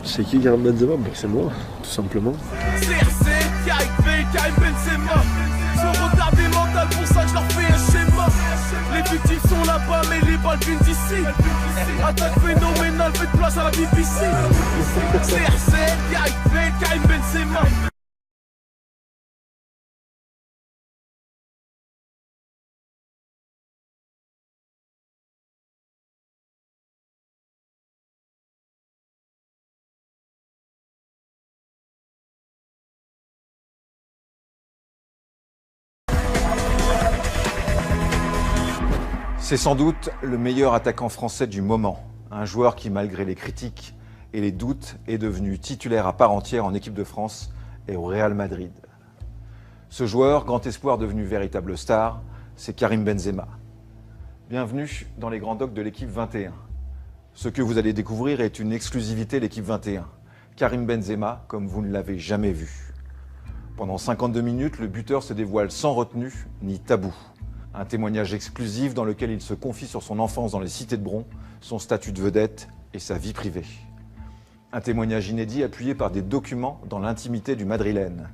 C'est qui Karim Benzema? C'est moi, tout simplement. CRC, Karim Benzema. Sont retardés mental, pour ça je leur fais un schéma. Les victimes sont là-bas, mais les balles viennent d'ici. Attaque phénoménale, faites place à la BBC. CRC, Karim Benzema. C'est sans doute le meilleur attaquant français du moment. Un joueur qui, malgré les critiques et les doutes, est devenu titulaire à part entière en équipe de France et au Real Madrid. Ce joueur, grand espoir devenu véritable star, c'est Karim Benzema. Bienvenue dans les grands docs de l'équipe 21. Ce que vous allez découvrir est une exclusivité de l'équipe 21. Karim Benzema, comme vous ne l'avez jamais vu. Pendant 52 minutes, le buteur se dévoile sans retenue ni tabou. Un témoignage exclusif dans lequel il se confie sur son enfance dans les cités de Bron, son statut de vedette et sa vie privée. Un témoignage inédit appuyé par des documents dans l'intimité du Madrilène.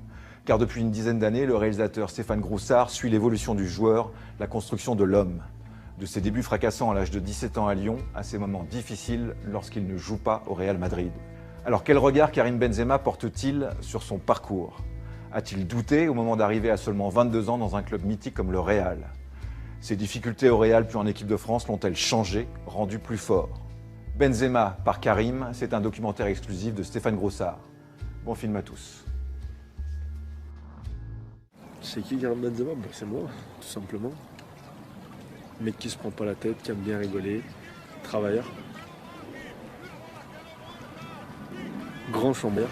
Car depuis une dizaine d'années, le réalisateur Stéphane Groussard suit l'évolution du joueur, la construction de l'homme. De ses débuts fracassants à l'âge de 17 ans à Lyon, à ses moments difficiles lorsqu'il ne joue pas au Real Madrid. Alors quel regard Karim Benzema porte-t-il sur son parcours? A-t-il douté au moment d'arriver à seulement 22 ans dans un club mythique comme le Real? Ses difficultés au Real puis en équipe de France l'ont-elles changé, rendu plus fort? Benzema par Karim, c'est un documentaire exclusif de Stéphane Groussard. Bon film à tous. C'est qui Karim Benzema? C'est moi, tout simplement. Mec qui se prend pas la tête, qui aime bien rigoler, travailleur. Grand chambère.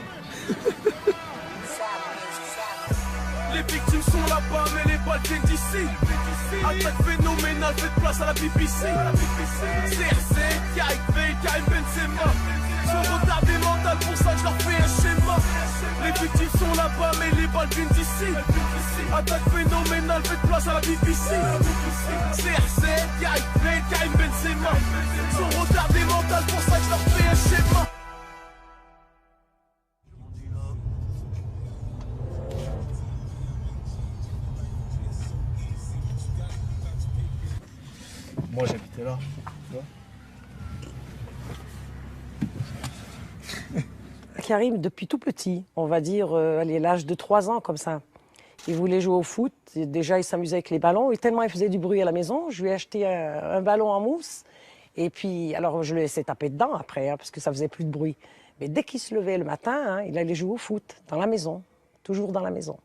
Les victimes sont là-bas, mais les balles viennent d'ici. Attaque phénoménale, faites place à la BBC. CRC, Karim Benzema. Sont retardés mental, pour ça je leur fais un schéma. Les victimes sont là-bas, mais les balles viennent d'ici. Attaque phénoménale, faites place à la BBC. CRC, Karim Benzema. Sont retardés mental, pour ça je leur fais un schéma. Moi j'habitais là, tu vois. Karim, depuis tout petit, on va dire l'âge de 3 ans comme ça, il voulait jouer au foot. Et déjà, il s'amusait avec les ballons. Et tellement il faisait du bruit à la maison, je lui ai acheté un ballon en mousse. Et puis, alors je le laissais taper dedans après, hein, parce que ça faisait plus de bruit. Mais dès qu'il se levait le matin, hein, il allait jouer au foot, dans la maison, toujours dans la maison.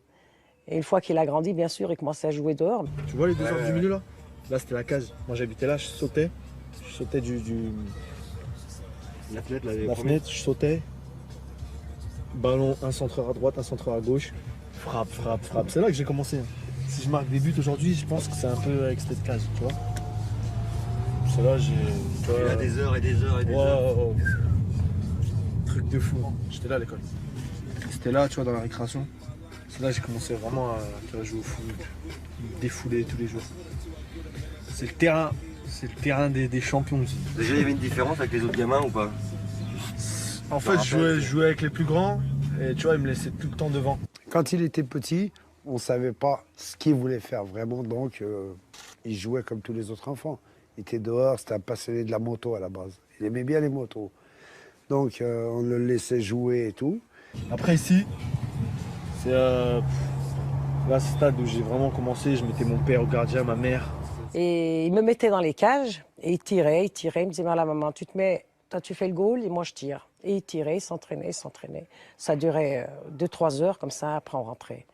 Et une fois qu'il a grandi, bien sûr, il commençait à jouer dehors. Tu vois les deux heures du milieu là? Là c'était la case. Moi j'habitais là, je sautais La fenêtre, la fenêtre, je sautais. Ballon, un centreur à droite, un centreur à gauche. Frappe. C'est là que j'ai commencé. Si je marque des buts aujourd'hui, je pense que c'est un peu avec cette case, tu vois. C'est là j'ai. Il y a des heures et des heures et des heures. Oh. Truc de fou. J'étais là à l'école. C'était là, tu vois, dans la récréation. C'est là que j'ai commencé vraiment à jouer au foot, me défouler tous les jours. C'est le terrain des champions aussi. Déjà, il y avait une différence avec les autres gamins ou pas? En fait, je jouais avec les plus grands et tu vois, ils me laissaient tout le temps devant. Quand il était petit, on ne savait pas ce qu'il voulait faire vraiment, donc il jouait comme tous les autres enfants. Il était dehors, c'était un passionné de la moto à la base. Il aimait bien les motos. Donc on le laissait jouer et tout. Après ici, c'est là ce stade où j'ai vraiment commencé, je mettais mon père au gardien, ma mère. Et il me mettait dans les cages et il tirait. Il me disait, voilà maman, toi tu fais le goal et moi je tire. Et il tirait, il s'entraînait. Ça durait 2-3 heures comme ça, après on rentrait.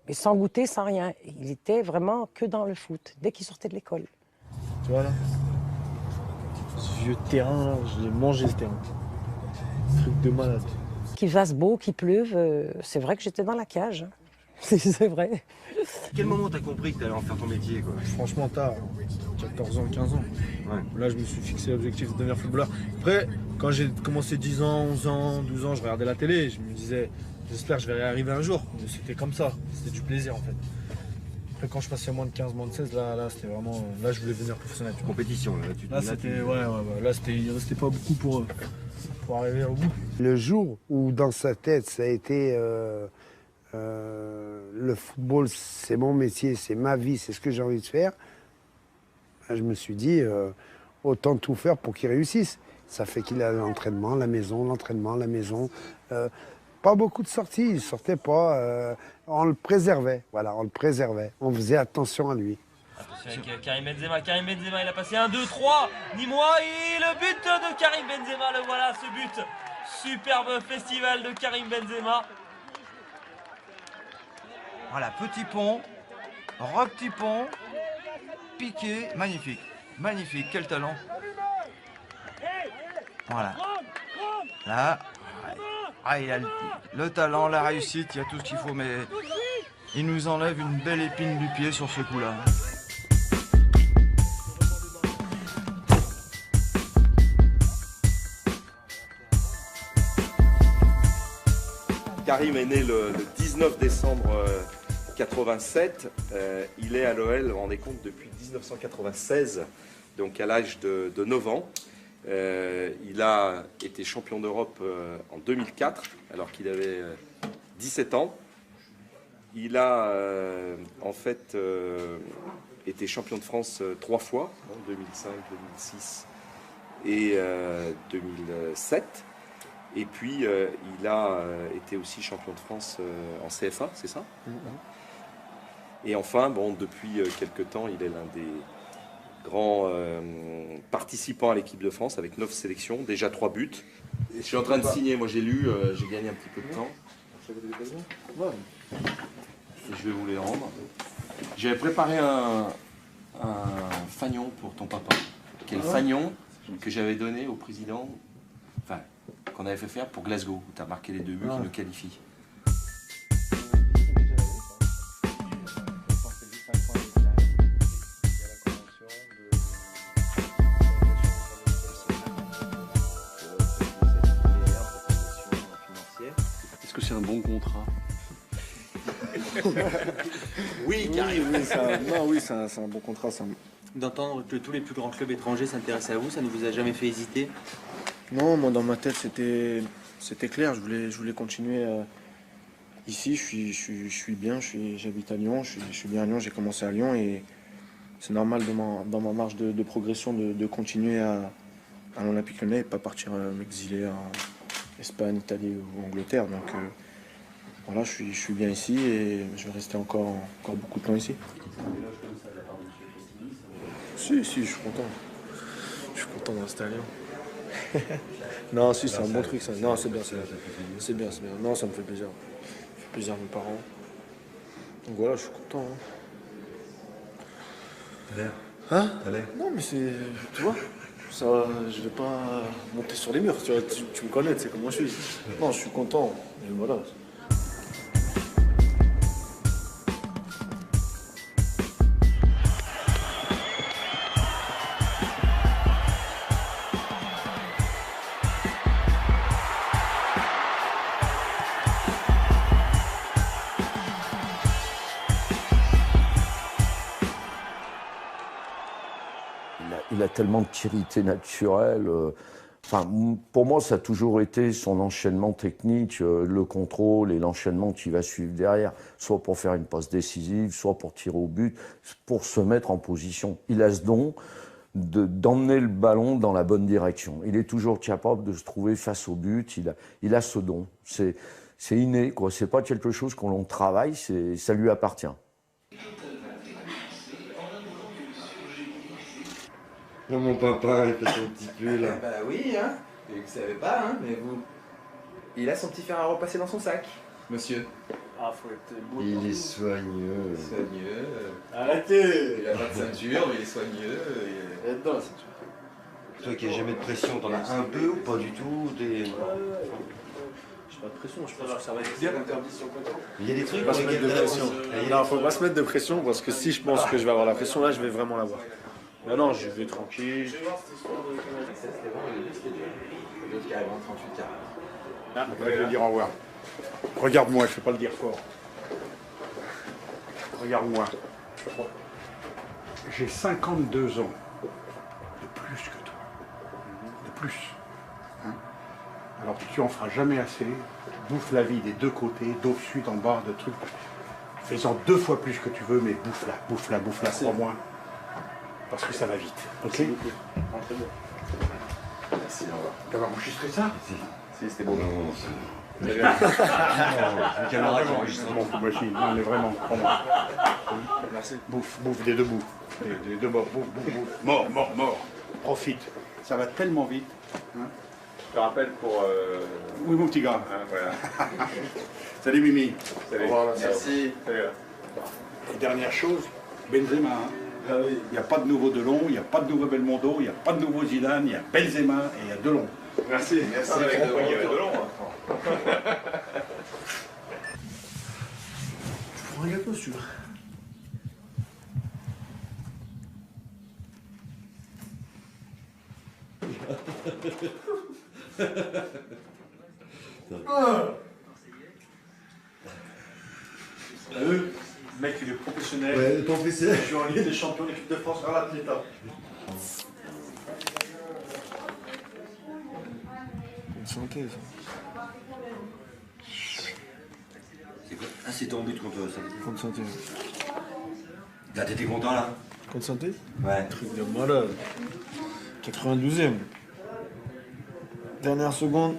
Mais sans goûter, sans rien. Il était vraiment que dans le foot, dès qu'il sortait de l'école. Tu vois là, ce vieux terrain, là, je l'ai mangé ce terrain. Truc de malade. Qu'il fasse beau, qu'il pleuve, c'est vrai que j'étais dans la cage. C'est vrai. À quel moment t'as compris que t'allais en faire ton métier quoi? Franchement, tard, 14 ans, 15 ans. Ouais. Là, je me suis fixé l'objectif de devenir footballeur. Après, quand j'ai commencé 10 ans, 11 ans, 12 ans, je regardais la télé et je me disais, j'espère que je vais y arriver un jour. Mais c'était comme ça, c'était du plaisir en fait. Après, quand je passais moins de 15, moins de 16, là c'était vraiment. Là, je voulais devenir professionnel. Tu vois. Compétition, là, tu Là, c'était. Ouais. Là, il restait pas beaucoup pour pour arriver au bout. Le jour où dans sa tête, ça a été le football, c'est mon métier, c'est ma vie, c'est ce que j'ai envie de faire, je me suis dit, autant tout faire pour qu'il réussisse. Ça fait qu'il a l'entraînement, la maison, l'entraînement, la maison. Pas beaucoup de sorties, il ne sortait pas. On le préservait, voilà, on le préservait. On faisait attention à lui. Attention avec Karim Benzema. Karim Benzema, il a passé 1, 2, 3. Ni-moi. Et le but de Karim Benzema. Le voilà, ce but. Superbe festival de Karim Benzema. Voilà, petit pont, petit pont, piqué, magnifique. Magnifique, quel talent. Voilà. Là, il a le talent, la réussite, il y a tout ce qu'il faut, mais il nous enlève une belle épine du pied sur ce coup-là. Karim est né le 19 décembre 87. Il est à l'OL, on est compte, depuis 1996, donc à l'âge de 9 ans. Il a été champion d'Europe en 2004, alors qu'il avait 17 ans. Il a en fait été champion de France 3 fois, en 2005, 2006 et 2007. Et puis, il a été aussi champion de France en CFA, c'est ça? Et enfin, bon, depuis quelques temps, il est l'un des grands participants à l'équipe de France avec 9 sélections, déjà 3 buts. Et je suis en train de signer, moi j'ai lu, j'ai gagné un petit peu de temps. Et je vais vous les rendre. J'avais préparé un fanion pour ton papa, qui est le fanion que j'avais donné au président, enfin, qu'on avait fait faire pour Glasgow, où tu as marqué les 2 buts qui nous qualifient. Est-ce que c'est un bon contrat? Oui, carrément. Oui, c'est un bon contrat. D'entendre que tous les plus grands clubs étrangers s'intéressent à vous, ça ne vous a jamais fait hésiter? Non, moi dans ma tête c'était clair. Je voulais continuer ici. Je suis bien. J'habite à Lyon. Je suis bien à Lyon. J'ai commencé à Lyon et c'est normal dans ma marge de progression de continuer à l'Olympique Lyonnais et pas partir m'exiler en Espagne, Italie ou Angleterre. Donc voilà, je suis bien ici et je vais rester encore beaucoup de temps ici. Si, je suis content. Je suis content de rester à Lyon. Non, si, c'est un bon truc ça. Non, c'est bien. Non, ça me fait plaisir. Ça fait plaisir à mes parents. Donc voilà, je suis content. T'as l'air. Hein? T'as l'air. Non, mais c'est. Tu vois, ça, je vais pas monter sur les murs. Tu vois, tu me connais, tu sais comment je suis. Non, je suis content. Et voilà. Il a tellement de qualités naturelles. Enfin, pour moi, ça a toujours été son enchaînement technique, le contrôle et l'enchaînement qui va suivre derrière, soit pour faire une passe décisive, soit pour tirer au but, pour se mettre en position. Il a ce don d'emmener le ballon dans la bonne direction. Il est toujours capable de se trouver face au but. Il a ce don. C'est inné, quoi. C'est pas quelque chose qu'on travaille, ça lui appartient. Non, mon papa, il fait son petit pull. Bah oui, hein. Vous ne savez pas, hein, mais vous. Il a son petit fer à repasser dans son sac, monsieur. Ah, faut être beau. Il est soigneux. Soigneux. Arrêtez. Il a pas de ceinture, mais il est soigneux. Il est dedans la ceinture. Toi qui n'as jamais de pression, t'en as un peu ou pas du tout? J'ai pas de pression, je pense que ça va être bien. Il y a des trucs Faut pas se mettre de pression. Non, faut pas se mettre de pression parce que si je pense que je vais avoir la pression là, je vais vraiment l'avoir. Mais non, je vais tranquille. Ah, je vais dire au revoir. Regarde-moi, je ne vais pas le dire fort. Regarde-moi. J'ai 52 ans. De plus que toi. De plus. Hein? Alors tu en feras jamais assez. Bouffe la vie des deux côtés, d'au sud, en bas, de trucs. Fais-en 2 fois plus que tu veux, mais bouffe-la, crois-moi. Parce que ça va vite. Ok? Merci beaucoup. Très bien. Merci, au revoir. T'as enregistré ça? Si, c'était bon. Non, mais vraiment, prends-moi. Merci. Bouffe des deux bouts. Des deux bords, bouffe. Mort. Profite. Ça va tellement vite. Hein? Je te rappelle pour... Oui, mon petit gars. Voilà. Salut Mimi. Salut. Au revoir, Merci. Salut. Et dernière chose, Benzema. Hein. Il n'y a pas de nouveau Delon, il n'y a pas de nouveau Belmondo, il n'y a pas de nouveau Zidane, il y a Benzema et il y a Delon. Merci. Avec Delon. Tu prends un gâteau si tu veux. Le mec, il est professionnel. Ouais, professionnel. Je suis en Ligue des Champions, l'équipe de France, regarde l'État. Bonne santé, ça. Ah, c'est ton but contre ça. Bonne santé. Là, t'étais content là? Bonne santé? Ouais. Truc de malade. 92e. Dernière seconde,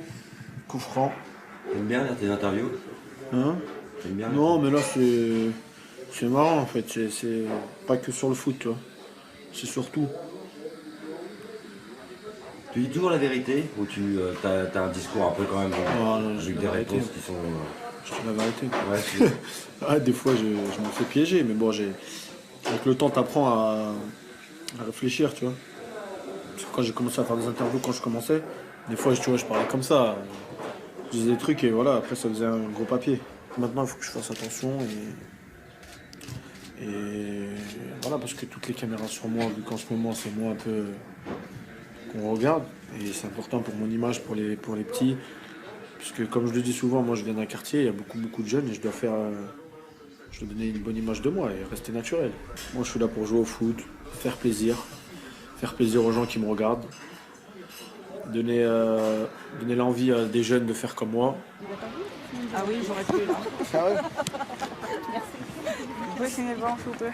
coup franc. T'aimes bien là, tes interviews? Hein? T'aimes bien? Non, mais là, c'est marrant en fait. C'est pas que sur le foot, tu vois. C'est surtout. Tu dis toujours la vérité ou tu as un discours un peu quand même non, avec des réponses qui sont. Je dis la vérité. Ouais, Ah, des fois, je me fais piéger, mais bon, avec le temps, t'apprends à réfléchir, tu vois. Parce que quand j'ai commencé à faire des interviews, quand je commençais, des fois, tu vois, je parlais comme ça. Je disais des trucs et voilà, après, ça faisait un gros papier. Maintenant, il faut que je fasse attention et voilà, parce que toutes les caméras sur moi, vu qu'en ce moment, c'est moi un peu qu'on regarde. Et c'est important pour mon image, pour les petits. Parce que comme je le dis souvent, moi je viens d'un quartier, il y a beaucoup de jeunes et je dois donner une bonne image de moi et rester naturel. Moi je suis là pour jouer au foot, faire plaisir aux gens qui me regardent, donner l'envie à des jeunes de faire comme moi. Ah oui, j'aurais pu là. Ah ouais? Merci. Vous pouvez signer le banc, s'il vous plaît.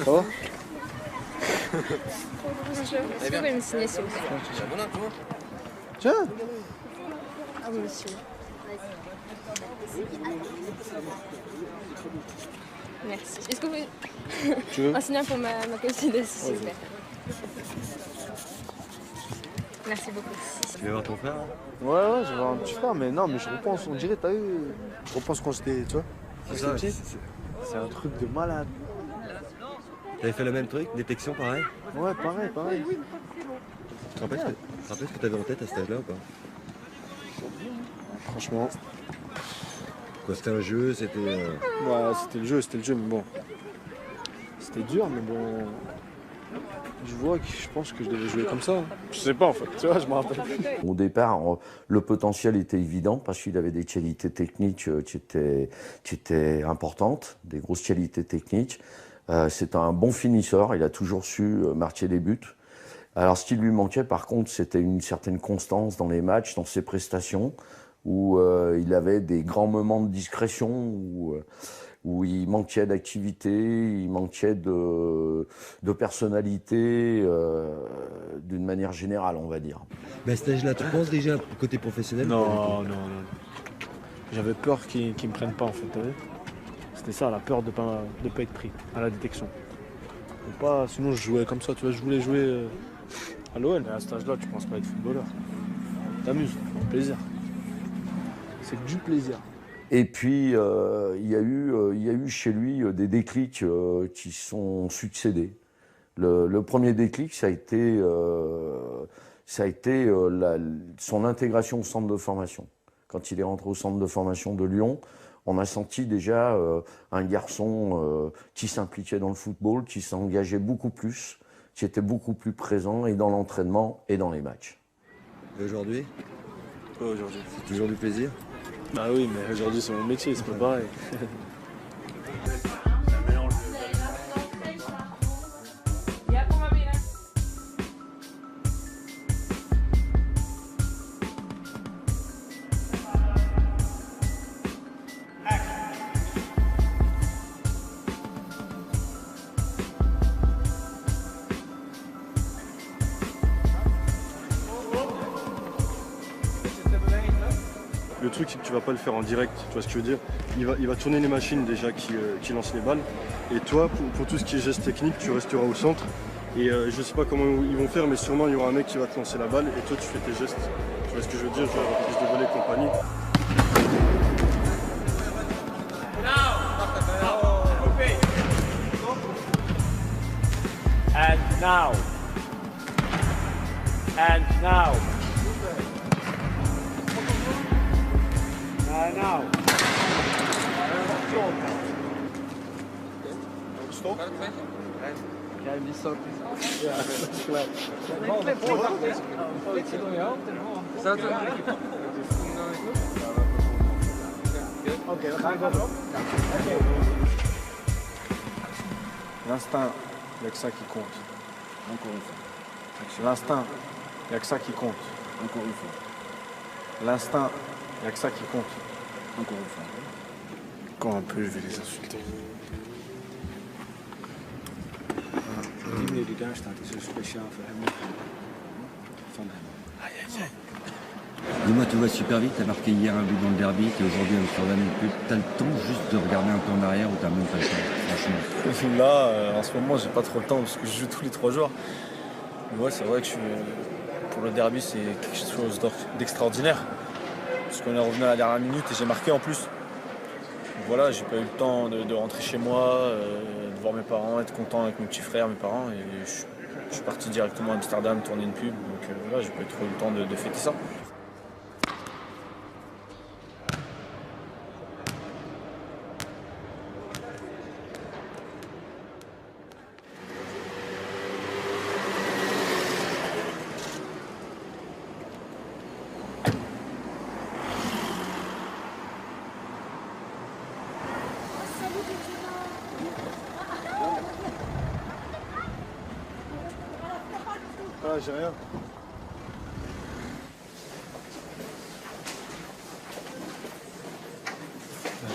Ça va? Bonjour. Est-ce que vous pouvez me signer, s'il vous plaît? Tiens. Ah oui, monsieur. Merci. Est-ce que vous Tu veux? un signal pour ma cousine, s'il vous plaît? Merci beaucoup. Tu veux voir ton frère? Ouais, je vais voir un petit frère, mais non, mais je repense, on dirait, t'as vu, je repense quand j'étais, tu vois, C'est ça, petit. C'est un truc de malade. T'avais fait le même truc, détection pareil? Ouais, pareil. Tu te rappelles ce que t'avais en tête à cet âge-là ou pas? Franchement. Quoi, c'était un jeu, c'était... Ouais, c'était le jeu, mais bon. C'était dur, mais bon. Je pense que je devais jouer comme ça. Je sais pas en fait, tu vois, je me rappelle. Au départ, le potentiel était évident parce qu'il avait des qualités techniques qui étaient importantes, des grosses qualités techniques. C'est un bon finisseur, il a toujours su marquer des buts. Alors ce qui lui manquait par contre, c'était une certaine constance dans les matchs, dans ses prestations, où il avait des grands moments de discrétion, où il manquait d'activité, il manquait de personnalité, d'une manière générale, on va dire. Mais à cet âge-là, tu penses déjà au côté professionnel? Non. J'avais peur qu'ils me prennent pas en fait, t'as vu? C'était ça, la peur de pas être pris à la détection. Ou pas, sinon je jouais comme ça, tu vois, je voulais jouer à l'OL. Mais à cet âge-là, tu penses pas être footballeur. T'amuses, plaisir. C'est que du plaisir. Et puis, il y a eu chez lui des déclics qui sont succédés. Le premier déclic, ça a été son intégration au centre de formation. Quand il est rentré au centre de formation de Lyon, on a senti déjà un garçon qui s'impliquait dans le football, qui s'engageait beaucoup plus, qui était beaucoup plus présent et dans l'entraînement et dans les matchs. Et aujourd'hui? Quoi aujourd'hui? C'est toujours du plaisir? Bah oui, mais aujourd'hui c'est mon métier, c'est pas pareil. Le truc, c'est que tu vas pas le faire en direct, tu vois ce que je veux dire. Il va tourner les machines déjà qui lancent les balles. Et toi, pour tout ce qui est geste technique, tu resteras au centre. Et je sais pas comment ils vont faire, mais sûrement il y aura un mec qui va te lancer la balle et toi tu fais tes gestes. Tu vois ce que je veux dire, genre reprise de volée et compagnie. And now. And now. Now. Stop. Kijk, die stop. Ja, dat is gelijk. Oké, we gaan erop. L'instinct, il n'y a que ça qui compte. Encore une fois. L'instinct, il n'y a que ça qui compte. Encore une fois. L'instinct, il n'y a que ça qui compte. Encore une fois. Quand un peu, je vais les insulter. Die meneer die daar staat is een speciaal voor hem. Van hem. Aïe, aïe, aïe. Dis-moi, tu vois super vite, t'as marqué hier un but dans le derby, t'es aujourd'hui avec Jordan et plus. T'as le temps juste de regarder un peu en arrière ou t'as même pas le temps, franchement. Là, en ce moment, j'ai pas trop le temps parce que je joue tous les 3 jours. Mais ouais, c'est vrai que pour le derby, c'est quelque chose d'extraordinaire. Parce qu'on est revenu à la dernière minute et j'ai marqué en plus. Donc voilà, j'ai pas eu le temps de rentrer chez moi, de voir mes parents, être content avec mes petits frères, mes parents. Et je suis parti directement à Amsterdam tourner une pub. Donc voilà, j'ai pas eu trop eu le temps de fêter ça. Ah, j'ai rien.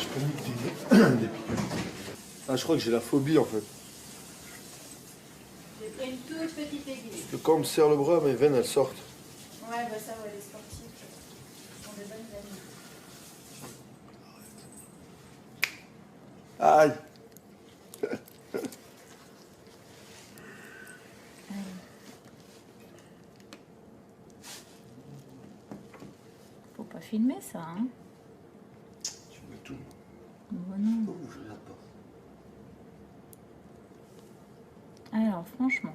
Je panique des piqûres. Ah, je crois que j'ai la phobie en fait. J'ai pris une toute petite aiguille. Que quand on me serre le bras, mes veines elles sortent. Ouais, bah ça, ouais, les sportifs sont des bonnes veines. Aïe. Faut pas filmer ça, hein. Tu vois tout. Bah non. Oh, je regarde pas. Alors, franchement,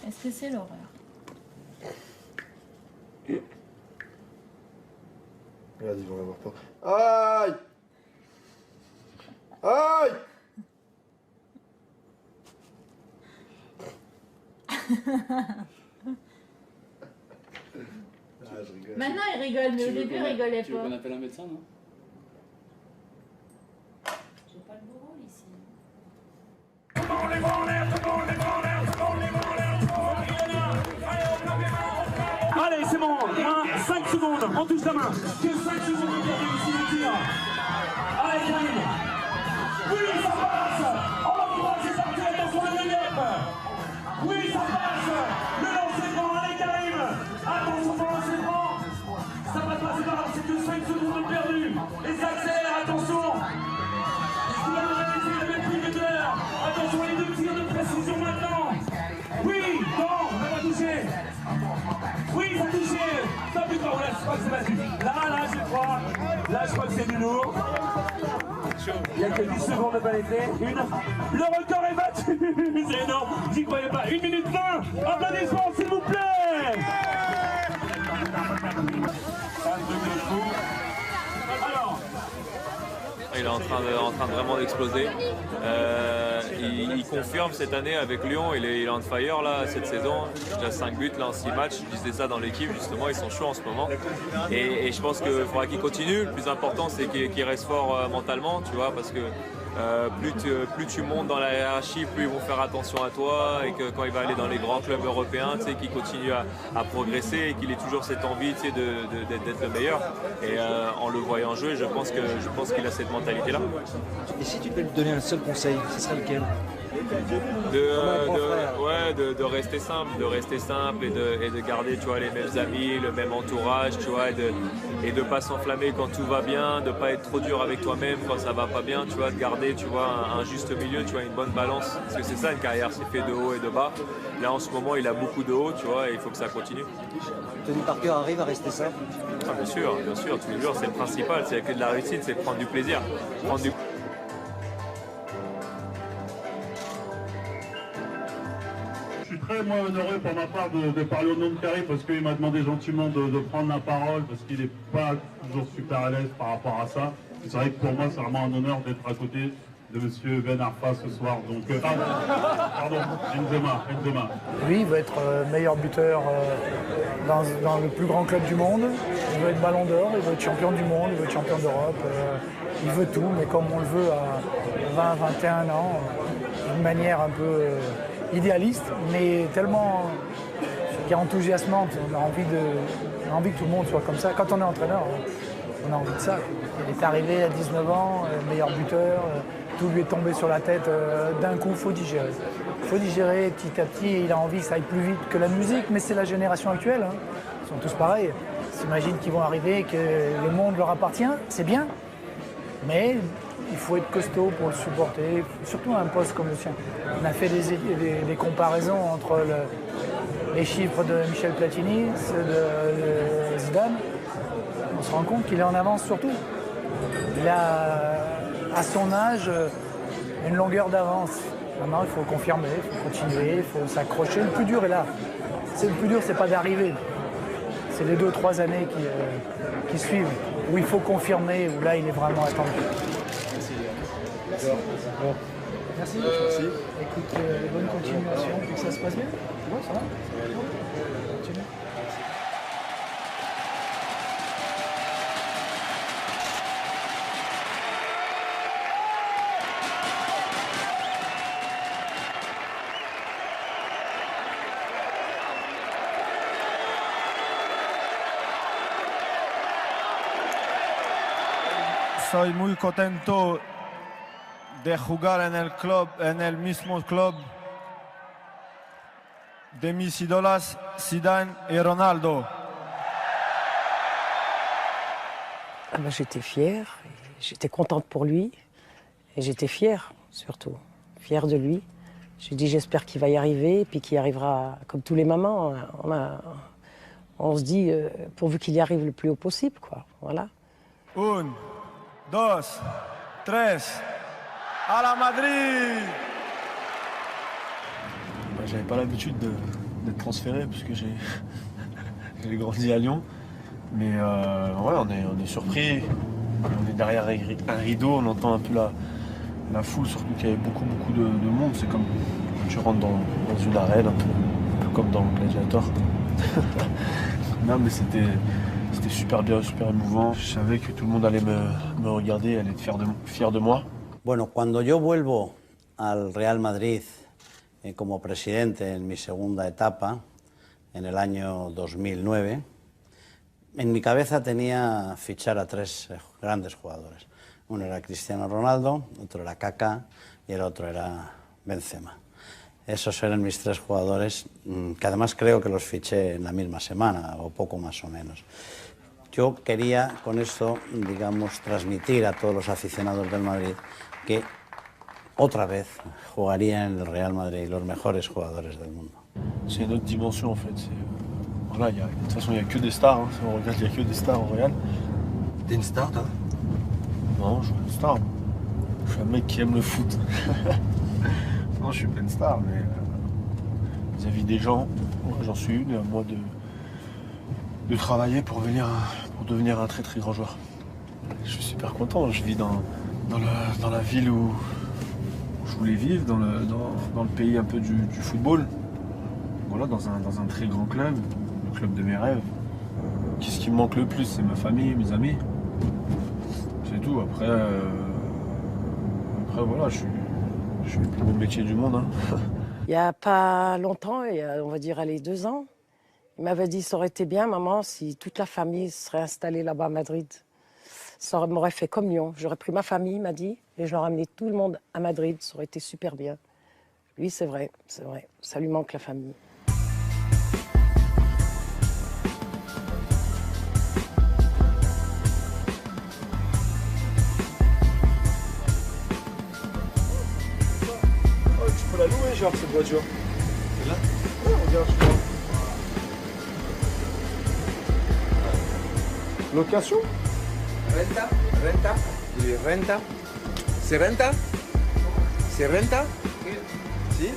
est-ce que c'est l'horreur? Regarde, ils vont l'avoir pas. Aïe. Aïe. Je rigole. Maintenant, il rigole, mais au début, il rigolait Tu veux pas. qu'on appelle un médecin, non? J'ai pas le beau rôle ici. Allez, c'est bon, moins 5 secondes, on touche la main. Que 5 secondes de gagner ici le tir. Allez, Karim. Oui, ça passe. On va pouvoir c'est parti, attention à l'élève. Oui, ça passe. Le lancer franc, allez, Karim. Attention pour le lancer franc. Ça passe pas, c'est pas grave, c'est que 5 secondes de perdu. Et ça accélère, attention. Vous l'avez réalisé, le même prix que l'heure. Attention, les 2 tirs de précision maintenant. Oui, non, on va pas toucher. Oui, ça a touché. Top du corps, là, je crois que c'est battu. Là, je crois. Là, je crois que c'est du lourd. Il n'y a que 10 secondes de pénétrer. Le record est battu. C'est énorme. J'y croyais pas. 1 minute 20. Applaudissements, s'il vous plaît. Alors. Il est en train de vraiment d'exploser. Il confirme cette année avec Lyon, il est on fire là cette saison. Déjà 5 buts là en 6 matchs. Je disais ça dans l'équipe justement, ils sont chauds en ce moment. Et je pense qu'il faudra qu'il continue. Le plus important c'est qu'il reste fort mentalement, tu vois, parce que plus tu montes dans la hiérarchie, plus ils vont faire attention à toi et que quand il va aller dans les grands clubs européens, tu sais, qu'il continue à progresser et qu'il ait toujours cette envie, tu sais, d'être le meilleur. Et en le voyant jouer, je pense qu'il a cette mentalité-là. Et si tu devais lui donner un seul conseil, ce serait lequel? de rester simple et de garder, tu vois, les mêmes amis, le même entourage, tu vois, et de pas s'enflammer quand tout va bien, de pas être trop dur avec toi-même quand ça va pas bien, tu vois, de garder, tu vois, un juste milieu, tu vois, une bonne balance, parce que c'est ça une carrière, c'est fait de haut et de bas. Là en ce moment il a beaucoup de haut, tu vois, et il faut que ça continue. Tony Parker arrive à rester ça? Ah, bien sûr, tous les jours c'est le principal, c'est que de la réussite, c'est prendre du plaisir. Je suis très honoré pour ma part de parler au nom de Karim parce qu'il m'a demandé gentiment de prendre la parole parce qu'il n'est pas toujours super à l'aise par rapport à ça. C'est vrai que pour moi c'est vraiment un honneur d'être à côté de monsieur Ben Arfa ce soir. Donc, pardon, Benzema. Lui, il veut être meilleur buteur dans le plus grand club du monde. Il veut être ballon d'or, il veut être champion du monde, il veut être champion d'Europe. Il veut tout, mais comme on le veut à 20, 21 ans, d'une manière un peu idéaliste, mais tellement qui est enthousiasmante. On a envie que tout le monde soit comme ça. Quand on est entraîneur, on a envie de ça. Il est arrivé à 19 ans, meilleur buteur, tout lui est tombé sur la tête d'un coup, il faut digérer. Il faut digérer petit à petit, il a envie que ça aille plus vite que la musique, mais c'est la génération actuelle, hein. Ils sont tous pareils. Ils s'imaginent qu'ils vont arriver, que le monde leur appartient, c'est bien, mais il faut être costaud pour le supporter, surtout à un poste comme le sien. On a fait des comparaisons entre les chiffres de Michel Platini, ceux de Zidane. On se rend compte qu'il est en avance surtout. Il a, à son âge, une longueur d'avance. Maintenant, il faut confirmer, il faut continuer, il faut s'accrocher. Le plus dur est là. Le plus dur, c'est pas d'arriver. C'est les 2-3 années qui suivent, où il faut confirmer, où là, il est vraiment attendu. Merci. Merci. Écoute, bonne continuation, puis que ça se passe bien. Bon, ça va? Continue. Soy muy contento de jugar en el mismo club de mis ídolos Zidane et Ronaldo. Ah ben, j'étais fière, j'étais contente pour lui et j'étais fière surtout, fière de lui. J'ai dit j'espère qu'il va y arriver et puis qu'il y arrivera comme tous les mamans. On se dit pourvu qu'il y arrive le plus haut possible, quoi. Voilà. 1, 2, 3, à la Madrid! J'avais pas l'habitude d'être transféré parce que j'ai grandi à Lyon. Mais ouais, on est surpris. On est derrière un rideau, on entend un peu la foule, surtout qu'il y avait beaucoup de monde. C'est comme quand tu rentres dans une arène, un peu comme dans Gladiator. Non mais c'était super bien, super émouvant. Je savais que tout le monde allait me regarder, allait être fier de moi. Bueno, cuando yo vuelvo al Real Madrid como presidente en mi segunda etapa, en el año 2009, en mi cabeza tenía fichar a 3 grandes jugadores. Uno era Cristiano Ronaldo, otro era Kaká y el otro era Benzema. Esos eran mis 3 jugadores, que además creo que los fiché en la misma semana, o poco más o menos. Yo quería con esto, digamos, transmitir a todos los aficionados del Madrid que otra vez jugarían en el Real Madrid los mejores jugadores del mundo. C'est une autre dimension en fait. Voilà, de toute façon, il n'y a que des stars. Hein. Si on regarde, il n'y a que des stars au Real. T'es une star, toi? Non, je suis une star. Je suis un mec qui aime le foot. Non, je suis pas une star, mais vis-à-vis des gens, j'en suis une, et à moi de travailler pour devenir un très grand joueur. Je suis super content. Je vis dans la ville où je voulais vivre, dans le pays un peu du football. Voilà, dans un très grand club, le club de mes rêves. Qu'est-ce qui me manque le plus? C'est ma famille, mes amis. C'est tout. Après voilà, je fais le plus beau métier du monde. Hein. Il n'y a pas longtemps, on va dire, 2 ans, il m'avait dit, ça aurait été bien, maman, si toute la famille serait installée là-bas à Madrid. Ça m'aurait fait comme Lyon. J'aurais pris ma famille, il m'a dit, et j'aurais ramené tout le monde à Madrid. Ça aurait été super bien. Lui, c'est vrai. Ça lui manque la famille. Oh, tu peux la louer, genre, cette voiture. C'est là? Ouais, regarde, je crois. Location? Renta, renta, y renta. ¿Se renta? ¿Se renta? ¿Sí?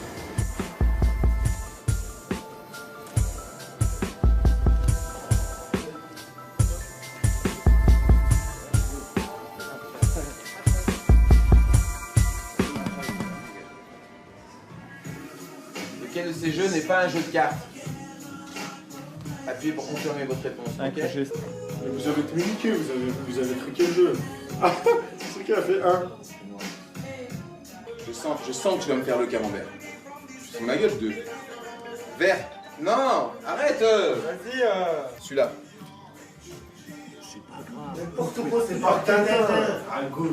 Lequel de ces jeux n'est pas un jeu de cartes? Appuyez pour confirmer votre réponse. Ok. Vous avez communiqué, vous avez truqué le jeu. Ah, c'est qui a fait un? Je sens que tu vas me faire le camembert. C'est ma gueule, deux. Vert. Non, arrête. Vas-y. Celui-là. N'importe quoi, c'est pas un goût.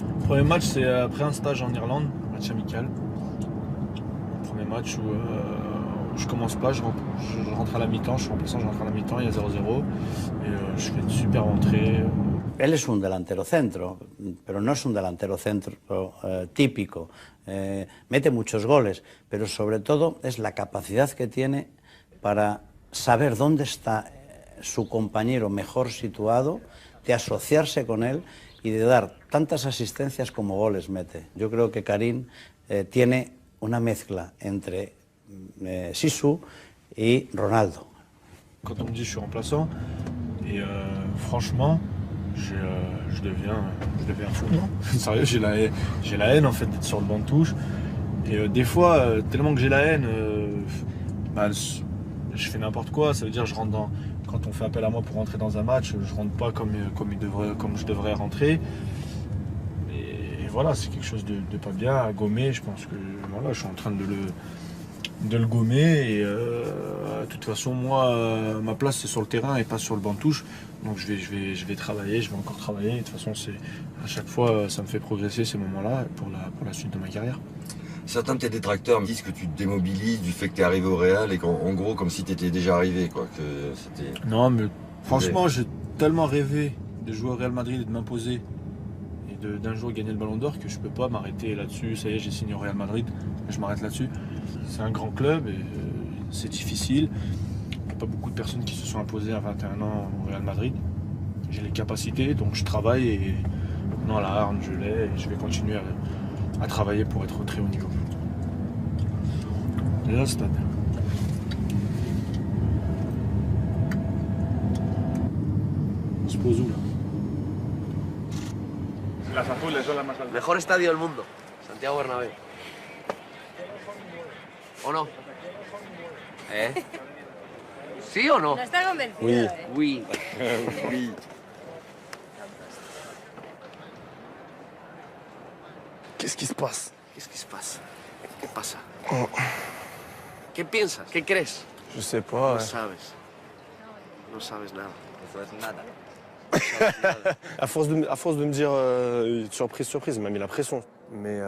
Le premier match, c'est après un stage en Irlande, match amical. Le premier match où je commence pas, je rentre à la mi-temps, je suis remplaçant, je rentre à la mi-temps, il y a 0-0. Et je fais une super entrée. Él es un delantero centro, pero no es un delantero centro típico. Mete muchos goles, pero sobre todo es la capacidad que tiene para saber dónde está su compañero mejor situado, de asociarse con él y de dar tantas asistencias como goles mete. Yo creo que Karim tiene una mezcla entre Sisu et Ronaldo. Quand on me dit je suis remplaçant, et franchement, je deviens fou. Sérieux, j'ai la haine en fait d'être sur le banc de touche. Et des fois, tellement que j'ai la haine, je fais n'importe quoi. Ça veut dire je rentre dans. Quand on fait appel à moi pour rentrer dans un match, je rentre pas comme je devrais rentrer. Et voilà, c'est quelque chose de pas bien à gommer. Je pense que voilà, je suis en train de le gommer. Et de toute façon, moi, ma place c'est sur le terrain et pas sur le banc de touche. Donc je vais travailler, je vais encore travailler. Et de toute façon, à chaque fois, ça me fait progresser ces moments-là pour la suite de ma carrière. Certains de tes détracteurs me disent que tu te démobilises du fait que tu es arrivé au Real et qu'en gros, comme si tu étais déjà arrivé, quoi. Que c'était... Non, mais franchement, j'ai tellement rêvé de jouer au Real Madrid et de m'imposer et d'un jour gagner le Ballon d'Or que je peux pas m'arrêter là-dessus. Ça y est, j'ai signé au Real Madrid, je m'arrête là-dessus. C'est un grand club et c'est difficile. Il n'y a pas beaucoup de personnes qui se sont imposées à 21 ans au Real Madrid. J'ai les capacités, donc je travaille et non, la hargne, je l'ai et je vais continuer à travailler pour être au très haut niveau. Déjà le stade. On se pose où là? Las azules son las más altas. Mejor estadio del mundo, Santiago Bernabéu. ¿O no? ¿Sí o no? No está convencido. Oui. Oui. Oui. Qu'est-ce qui se passe? Qu'est-ce qui se passe? ¿Qué pasa? Oh. ¿Qué piensas? ¿Qué crees? Je sais pas. No sabes. No sabes nada. No sabes nada. À force de me dire surprise, surprise, il m'a mis la pression. Mais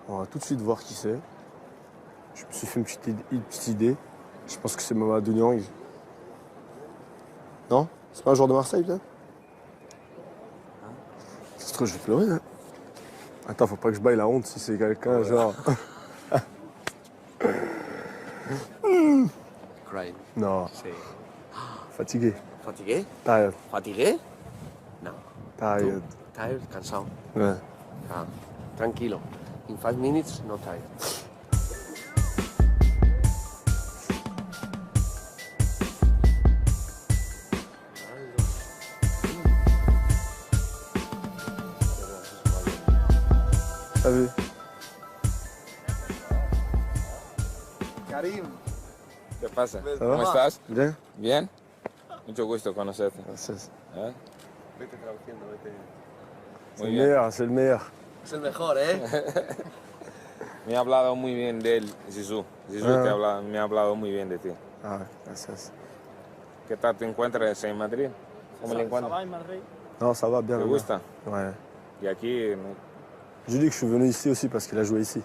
on va tout de suite voir qui c'est. Je me suis fait une petite idée. Je pense que c'est Mamadou Niang. Non? C'est pas un joueur de Marseille, peut-être? Ça se trouve, je vais pleurer, hein. Attends, faut pas que je baille la honte si c'est quelqu'un, genre... Crying. Non. Sí. Fatigué. ¿Fatigué? Tired. ¿Fatigué? No. Tired. Tired, cansado. Ouais. Ah, tranquilo. In 5 minutes, no tired. T'as vu? Karim. ¿Qué pasa? Ça ¿Cómo va? estás? Bien. Bien. Mucho gusto conocerte. Gracias. ¿Eh? Vete traduciendo, vete. C'est le meilleur, c'est le meilleur. Es el mejor, ¿eh? Me ha hablado muy bien de él, Zizou. Zizou me ha hablado muy bien de ti. Ah, gracias. ¿Qué tal te encuentras en Madrid? ¿Cómo le encuentras? Non, ça va bien. ¿Te le gusta? gars. Ouais. Y aquí, Je lui dis que je suis venu ici aussi parce qu'il a joué ici.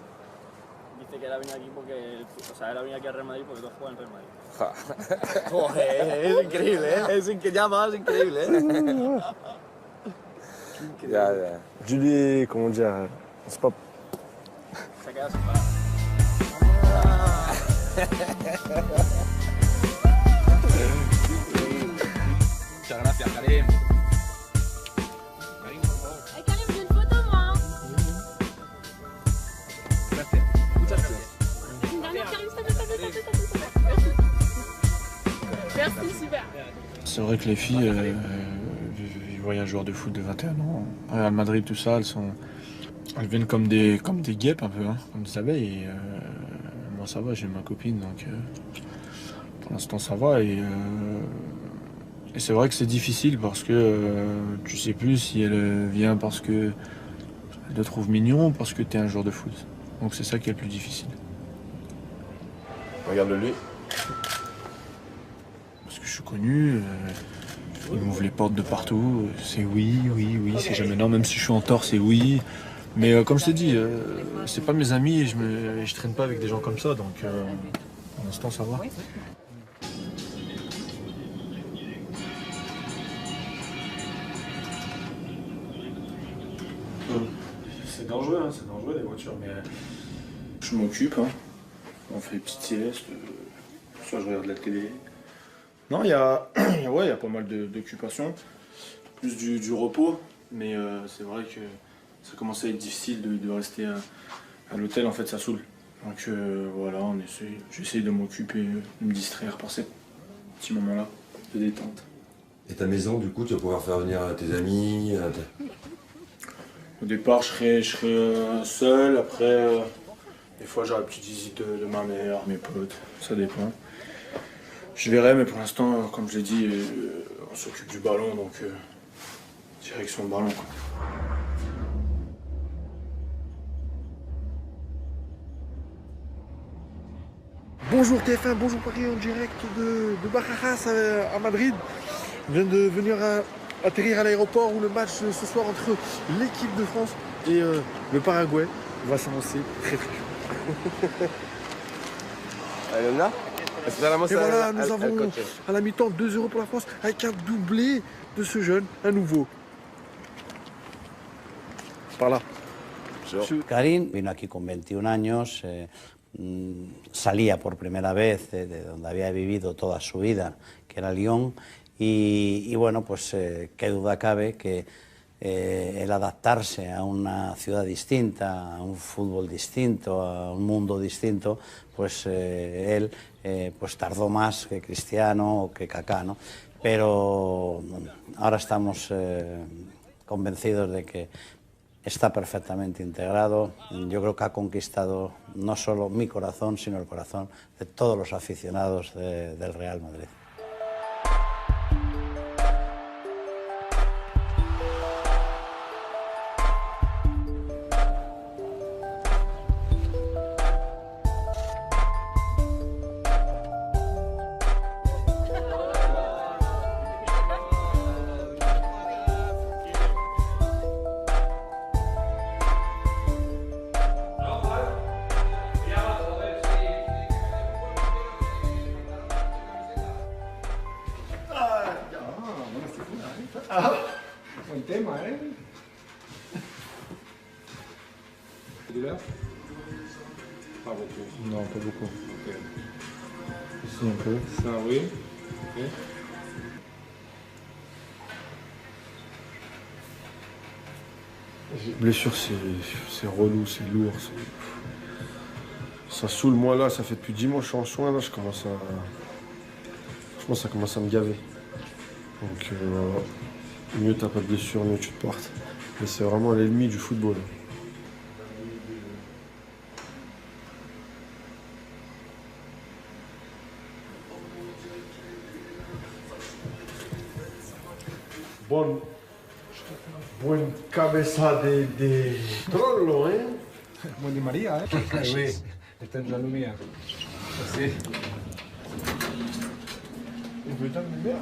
Dice que él ha venido aquí porque, o sea, él ha venido aquí al Real Madrid porque tú juegas en Real Madrid. Joder, es increíble, ¿eh? Ya más increíble, ¿eh? Ya. Julie, comment dire, c'est pas... Se queda sin palabras. Muchas gracias, Karim. Ay, Karim, j'ai une photo, moi. Gracias. Muchas gracias. Une dernière, Karim, stop. Merci, super. C'est vrai que les filles, ils voient un joueur de foot de 21 ans. Real Madrid, tout ça, elles viennent comme des guêpes un peu, hein, comme des abeilles. Et, moi ça va, j'ai ma copine, donc pour l'instant ça va. Et c'est vrai que c'est difficile parce que tu sais plus si elle vient parce que elle te trouve mignon ou parce que tu es un joueur de foot. Donc c'est ça qui est le plus difficile. Regarde-lui. Parce que je suis connu, il m'ouvre les portes de partout, c'est oui, c'est jamais non, même si je suis en tort, c'est oui. Mais comme je t'ai dit, c'est pas mes amis et je traîne pas avec des gens comme ça, donc pour l'instant ça va. C'est dangereux les voitures, mais je m'occupe, hein. On fait des petites siestes, soit je regarde la télé. Non, il y a pas mal d'occupations, plus du repos, mais c'est vrai que ça commence à être difficile de rester à l'hôtel, en fait ça saoule. Donc voilà, j'essaye de m'occuper, de me distraire par ces petits moments-là de détente. Et ta maison, du coup, tu vas pouvoir faire venir tes amis Au départ, je serai seul, après, des fois j'aurai une petite visite de ma mère, mes potes, ça dépend. Je verrai, mais pour l'instant, comme je l'ai dit, on s'occupe du ballon, donc direction le ballon, quoi. Bonjour TF1, bonjour Paris en direct de Barajas à Madrid. Je viens de venir atterrir à l'aéroport où le match ce soir entre l'équipe de France et le Paraguay va s'annoncer très très chaud. Allez, là. Et voilà, nous avons à la mi-temps 2-0 pour la France avec un doublé de ce jeune, un nouveau. Par là. Karim vino aquí con 21 años, salía por primera vez de donde había vivido toda su vida, que era Lyon, y bueno, pues qué duda cabe que el adaptarse a una ciudad distinta, a un fútbol distinto, a un mundo distinto, pues él pues tardó más que Cristiano o que Kaká, ¿no? Pero ahora estamos convencidos de que está perfectamente integrado. Yo creo que ha conquistado no solo mi corazón, sino el corazón de todos los aficionados del Real Madrid. Buen tema, ¿eh? Titulaire? Pas beaucoup. Non, pas beaucoup. Ok. Ici un peu. Ça, oui. Ok. Blessure, c'est relou, c'est lourd. Ça saoule. Moi, là, ça fait depuis 10 mois que je suis en soins. Là, franchement, ça commence à me gaver. Donc, mieux t'as pas de blessure, mieux tu te portes. Mais c'est vraiment l'ennemi du football. Buen cabeza de trollo, ¿eh? Buen Di María, ¿eh? Oui, esta es la lumière. Sí. Il veut tant de lumière.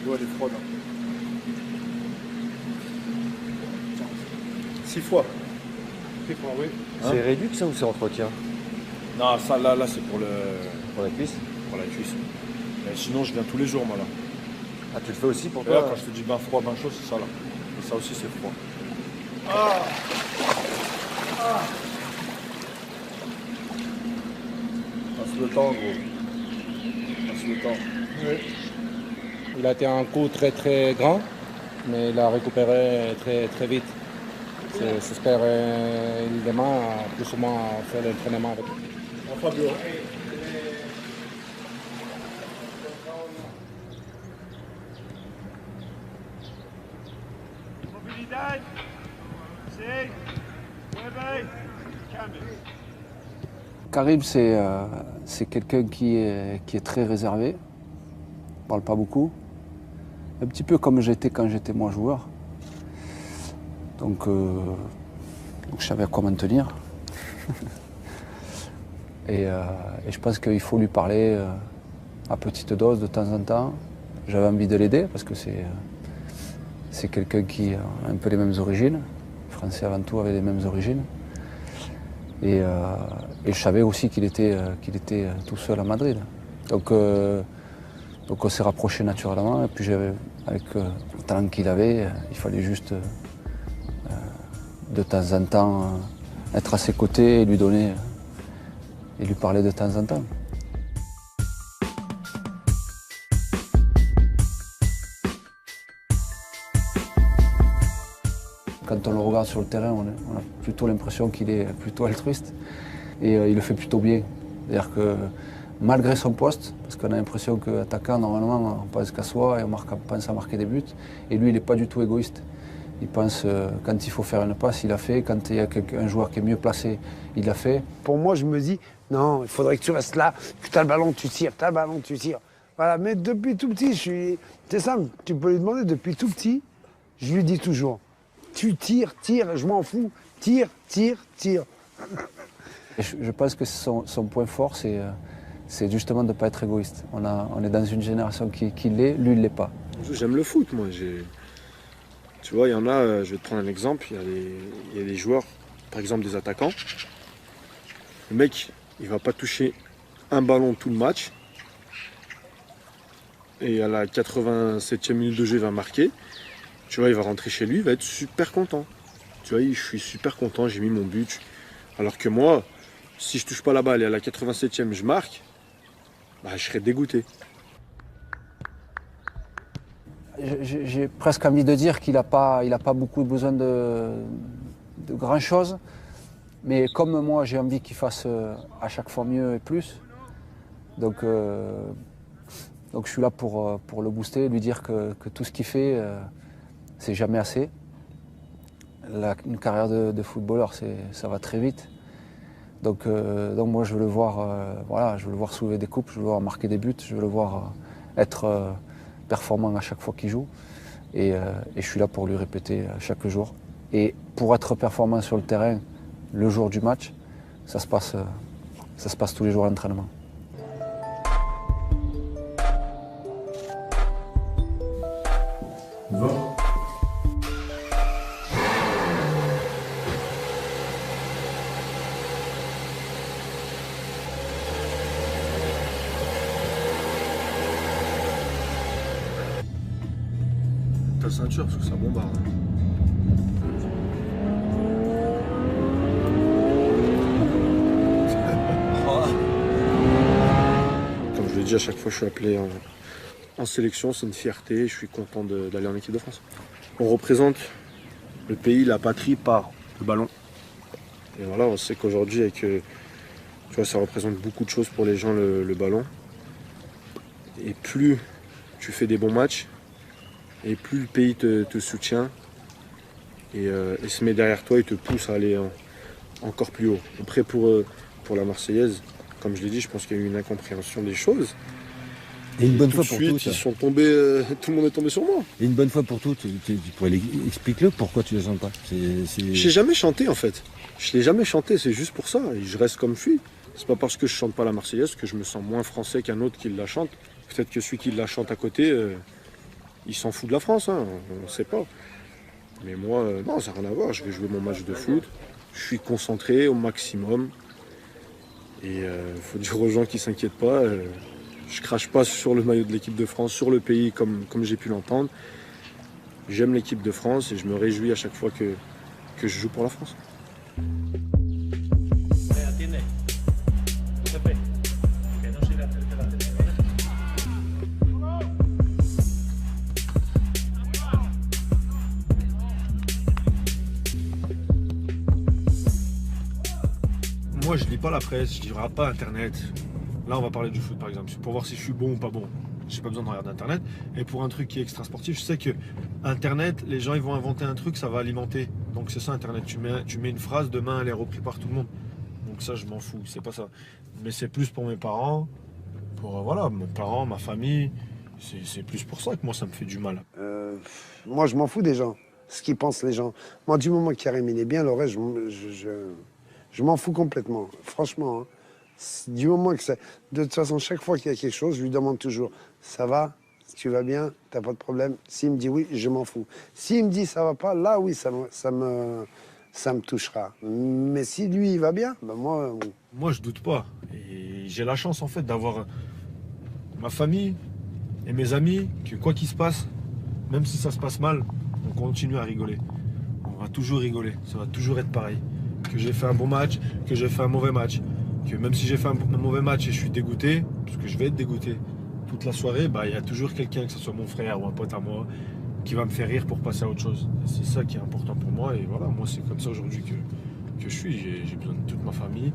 L'eau, elle est froide. 6 fois. C'est réduit ça ou c'est entretien? Non, ça là c'est pour la cuisse. Pour la cuisse. Mais sinon, je viens tous les jours, moi là. Ah, tu le fais aussi pour Et là, toi? quand je fais du bain froid, bain chaud, c'est ça là. Et ça aussi, c'est froid. Passe le temps, gros. Passe le temps. Oui. Il a été un coup très très grand, mais il a récupéré très très vite. J'espère demain plus ou moins faire l'entraînement avec lui. Fabio. Karim, c'est quelqu'un qui est très réservé, il ne parle pas beaucoup, un petit peu comme j'étais quand j'étais moi joueur. Donc je savais à quoi m'en tenir. et je pense qu'il faut lui parler à petite dose de temps en temps. J'avais envie de l'aider parce que c'est quelqu'un qui a un peu les mêmes origines. Les Français avant tout avaient les mêmes origines. Et je savais aussi qu'il était tout seul à Madrid. Donc on s'est rapprochés naturellement. Et puis avec le talent qu'il avait, il fallait juste de temps en temps être à ses côtés et lui donner et lui parler de temps en temps. Quand on le regarde sur le terrain, on a plutôt l'impression qu'il est plutôt altruiste et il le fait plutôt bien. C'est-à-dire que malgré son poste, parce qu'on a l'impression qu'attaquant, normalement, on pense qu'à soi et on pense à marquer des buts, et lui, il n'est pas du tout égoïste. Il pense quand il faut faire une passe, il l'a fait. Quand il y a un joueur qui est mieux placé, il l'a fait. Pour moi, je me dis, non, il faudrait que tu restes là, que tu as le ballon, tu tires, tu as le ballon, tu tires. Voilà, mais depuis tout petit, c'est simple, tu peux lui demander, depuis tout petit, je lui dis toujours, tu tires, tire, je m'en fous, tire, tire, tire. Et je pense que son point fort, c'est justement de ne pas être égoïste. On est dans une génération qui l'est, lui, il ne l'est pas. J'aime le foot, moi. Tu vois, il y en a, je vais te prendre un exemple, il y a des joueurs, par exemple des attaquants. Le mec, il va pas toucher un ballon tout le match. Et à la 87e minute de jeu, il va marquer. Tu vois, il va rentrer chez lui, il va être super content. Tu vois, je suis super content, j'ai mis mon but. Alors que moi, si je touche pas la balle et à la 87e je marque, bah, je serais dégoûté. J'ai presque envie de dire qu'il n'a pas beaucoup besoin de grand chose. Mais comme moi, j'ai envie qu'il fasse à chaque fois mieux et plus. Donc je suis là pour le booster, lui dire que tout ce qu'il fait, c'est jamais assez. Une carrière de footballeur, ça va très vite. Donc moi, je veux le voir, je veux le voir soulever des coupes, je veux le voir marquer des buts, je veux le voir être performant à chaque fois qu'il joue. Et je suis là pour lui répéter chaque jour. Et pour être performant sur le terrain, le jour du match, ça se passe tous les jours à l'entraînement. Ta ceinture, parce que ça bombarde. Comme je l'ai dit, à chaque fois je suis appelé en sélection, c'est une fierté, je suis content d'aller en équipe de France. On représente le pays, la patrie par le ballon. Et voilà, on sait qu'aujourd'hui, tu vois, ça représente beaucoup de choses pour les gens, le ballon. Et plus tu fais des bons matchs, et plus le pays te soutient et se met derrière toi et te pousse à aller encore plus haut. Après, pour la Marseillaise, comme je l'ai dit, je pense qu'il y a eu une incompréhension des choses. Et une bonne tout fois de pour suite, toutes. ils sont tombés, tout le monde est tombé sur moi. Et une bonne fois pour toutes, tu pourrais expliquer-le pourquoi tu ne les chantes pas. Je n'ai jamais chanté en fait. Je l'ai jamais chanté, c'est juste pour ça. Et je reste comme je suis. C'est pas parce que je chante pas la Marseillaise que je me sens moins français qu'un autre qui la chante. Peut-être que celui qui la chante à côté, il s'en fout de la France, hein, on ne sait pas. Mais moi, non, ça n'a rien à voir. Je vais jouer mon match de foot. Je suis concentré au maximum. Et il faut dire aux gens qui ne s'inquiètent pas, je crache pas sur le maillot de l'équipe de France, sur le pays comme j'ai pu l'entendre. J'aime l'équipe de France et je me réjouis à chaque fois que je joue pour la France. Moi, je lis pas la presse, je regarde pas Internet. Là, on va parler du foot, par exemple, pour voir si je suis bon ou pas bon. J'ai pas besoin de regarder Internet. Et pour un truc qui est extra sportif, je sais que Internet, les gens ils vont inventer un truc, ça va alimenter. Donc c'est ça Internet. Tu mets une phrase, demain elle est reprise par tout le monde. Donc ça, je m'en fous. C'est pas ça. Mais c'est plus pour mes parents, pour voilà, mes parents, ma famille. C'est plus pour ça que moi ça me fait du mal. Moi, je m'en fous des gens, ce qu'ils pensent les gens. Moi, du moment qu'Karim il est bien, le reste, je m'en fous complètement. Franchement. Hein. Du moment que ça... De toute façon, chaque fois qu'il y a quelque chose, je lui demande toujours « Ça va ? Tu vas bien ? T'as pas de problème ?» S'il me dit oui, je m'en fous. S'il me dit « Ça va pas ?» Là, oui, ça me touchera. Mais si lui, il va bien, ben moi... Moi, je doute pas. Et j'ai la chance, en fait, d'avoir ma famille et mes amis, que quoi qu'il se passe, même si ça se passe mal, on continue à rigoler. On va toujours rigoler. Ça va toujours être pareil. Que j'ai fait un bon match, que j'ai fait un mauvais match. Que même si j'ai fait un mauvais match et je suis dégoûté, parce que je vais être dégoûté toute la soirée, bah, y a toujours quelqu'un, que ce soit mon frère ou un pote à moi, qui va me faire rire pour passer à autre chose. C'est ça qui est important pour moi. Et voilà, moi c'est comme ça aujourd'hui que je suis. J'ai besoin de toute ma famille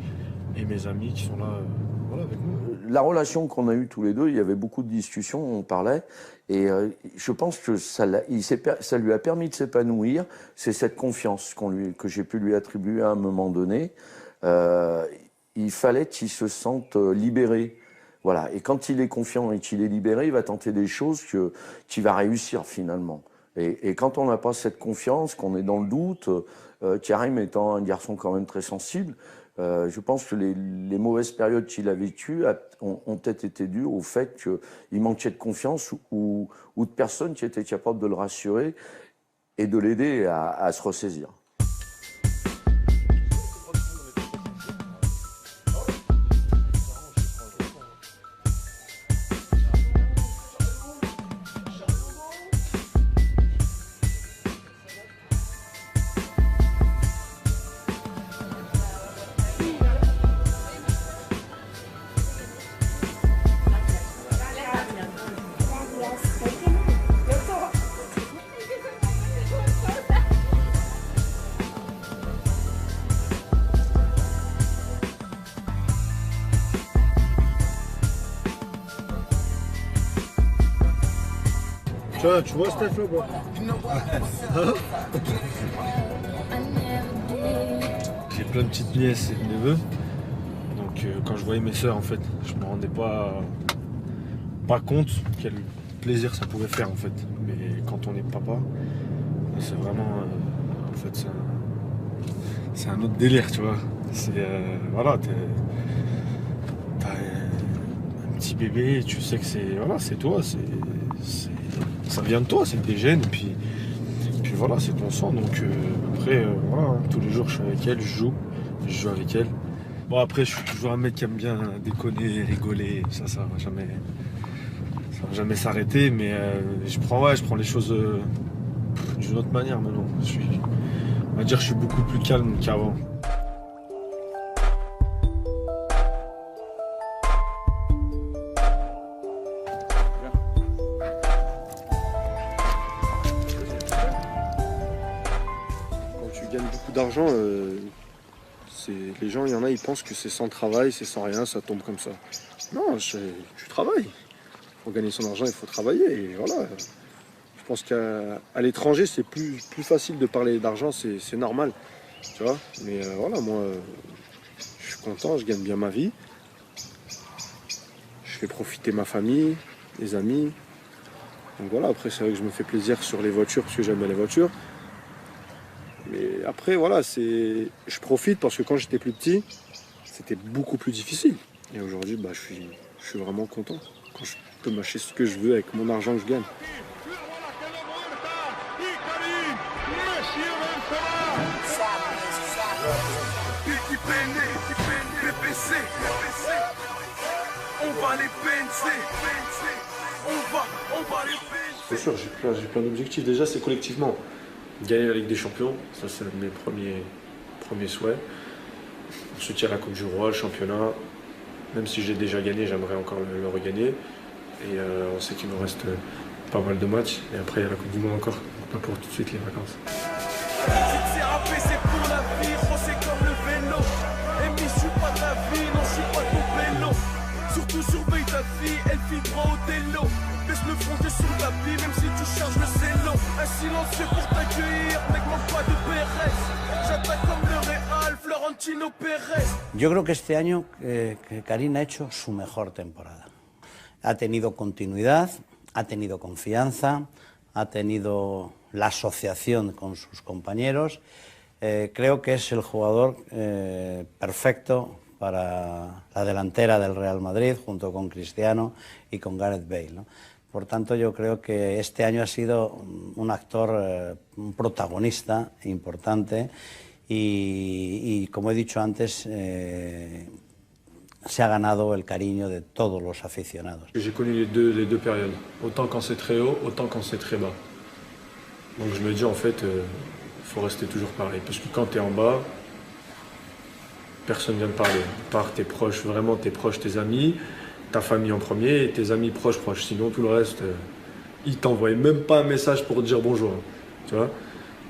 et mes amis qui sont là voilà, avec moi. La relation qu'on a eue tous les deux, il y avait beaucoup de discussions, on parlait. Et je pense que ça lui a permis de s'épanouir. C'est cette confiance que j'ai pu lui attribuer à un moment donné. Il fallait qu'il se sente libéré. Voilà. Et quand il est confiant et qu'il est libéré, il va tenter des choses qu'il va réussir finalement. Et quand on n'a pas cette confiance, qu'on est dans le doute, Karim étant un garçon quand même très sensible, je pense que les mauvaises périodes qu'il a vécues ont peut-être été dues au fait qu'il manquait de confiance ou de personnes qui étaient capables de le rassurer et de l'aider à se ressaisir. Tu vois Steph là quoi? J'ai plein de petites nièces et de neveux. Donc quand je voyais mes sœurs en fait, je me rendais pas compte quel plaisir ça pouvait faire en fait. Mais quand on est papa, c'est vraiment en fait c'est un autre délire, tu vois. C'est voilà, t'as un petit bébé, tu sais que c'est toi, ça vient de toi, c'est tes gènes, et puis voilà, c'est ton sang. Donc après, voilà, tous les jours je suis avec elle, je joue avec elle. Bon après, je suis toujours un mec qui aime bien déconner, rigoler, ça va jamais s'arrêter, mais je prends les choses d'une autre manière maintenant. On va dire que je suis beaucoup plus calme qu'avant. D'argent, les gens, il y en a, ils pensent que c'est sans travail, c'est sans rien, ça tombe comme ça. Non, tu travailles. Pour gagner son argent, il faut travailler. Et voilà. Je pense qu'à l'étranger, c'est plus facile de parler d'argent, c'est normal. Tu vois. Mais voilà, moi, je suis content, je gagne bien ma vie. Je fais profiter ma famille, les amis. Donc voilà, après, c'est vrai que je me fais plaisir sur les voitures parce que j'aime bien les voitures. Mais après, voilà, je profite parce que quand j'étais plus petit, c'était beaucoup plus difficile. Et aujourd'hui, bah, je suis vraiment content quand je peux m'acheter ce que je veux avec mon argent que je gagne. Sabe, C'est sûr, j'ai plein d'objectifs. Déjà, c'est collectivement. Gagner la Ligue des Champions, ça c'est mes premiers souhaits. Ensuite, il y a la Coupe du Roi, le championnat. Même si j'ai déjà gagné, j'aimerais encore le regagner. Et on sait qu'il nous reste pas mal de matchs. Et après, il y a la Coupe du Monde encore. Pas pour tout de suite les vacances. C'est pour la vie, c'est comme le vélo. Et je suis pas ta vie, non, je suis pas ton vélo. Surtout surveille ta fille, elle file droit au télo. Baisse le front, t'es sur le tapis, même si tu charges le zélo. Un silencieux pour t'accueillir, mec, manque pas de Pérez. J'attaque comme le Real, Florentino Pérez. Yo creo que este año Karim ha hecho su mejor temporada. Ha tenido continuidad, ha tenido confianza, ha tenido la asociación con sus compañeros. Creo que es el jugador perfecto para la delantera del Real Madrid, junto con Cristiano y con Gareth Bale, ¿no? Por tanto, yo creo que este año ha sido un actor, un protagonista importante y como he dicho antes, se ha ganado el cariño de todos los aficionados. J'ai connu les deux périodes, autant quand c'est très haut, autant quand c'est très bas. Donc je me dis en fait, faut rester toujours pareil, parce que quand tu es en bas, personne vient te parler, à part tes proches, vraiment tes proches, tes amis, ta famille en premier et tes amis proches. Sinon tout le reste, ils t'envoient même pas un message pour te dire bonjour, tu vois.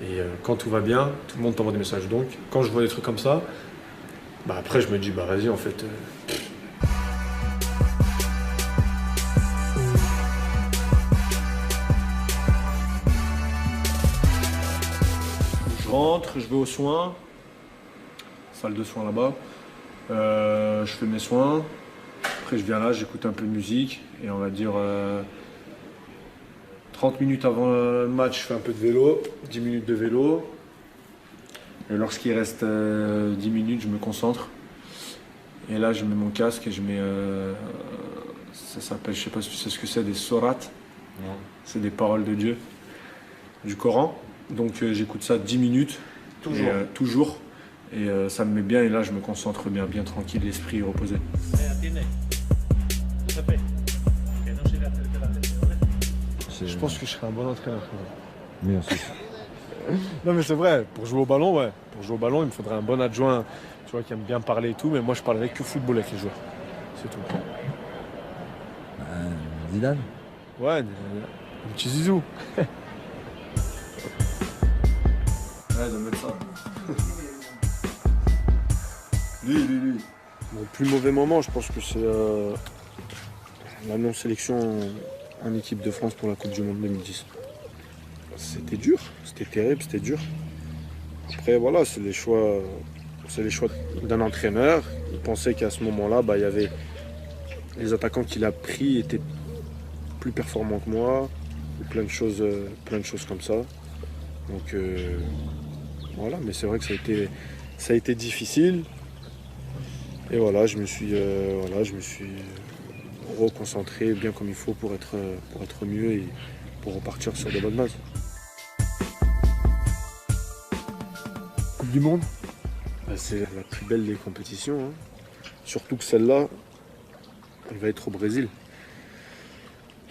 Et quand tout va bien, tout le monde t'envoie des messages. Donc quand je vois des trucs comme ça, bah après je me dis bah vas-y en fait. Je rentre, je vais aux soins, salle de soins là-bas, je fais mes soins, après je viens là, j'écoute un peu de musique et on va dire 30 minutes avant le match, je fais un peu de vélo, 10 minutes de vélo. Et lorsqu'il reste 10 minutes, je me concentre. Et là, je mets mon casque et je mets, ça s'appelle, je sais pas si tu sais ce que c'est, des sourates. C'est des paroles de Dieu, du Coran. Donc j'écoute ça 10 minutes, toujours. Et ça me met bien et là je me concentre bien tranquille, l'esprit reposé. Je pense que je serai un bon entraîneur. Merci. Non mais c'est vrai, pour jouer au ballon, ouais. Pour jouer au ballon, il me faudrait un bon adjoint, tu vois, qui aime bien parler et tout, mais moi je parlerai que football avec les joueurs. C'est tout. Zidane. Ouais, un petit zizou. Ouais, de mettre ça. Lui. Mon plus mauvais moment, je pense que c'est la non-sélection en équipe de France pour la Coupe du Monde 2010. C'était dur, c'était terrible, c'était dur. Après, voilà, c'est les choix d'un entraîneur. Il pensait qu'à ce moment-là, il y avait les attaquants qu'il a pris étaient plus performants que moi, ou plein de choses comme ça. Donc voilà, mais c'est vrai que ça a été difficile. Et voilà, je me suis reconcentré bien comme il faut pour être mieux et pour repartir sur de bonnes bases. Coupe du Monde, c'est la plus belle des compétitions, hein. Surtout que celle-là, elle va être au Brésil.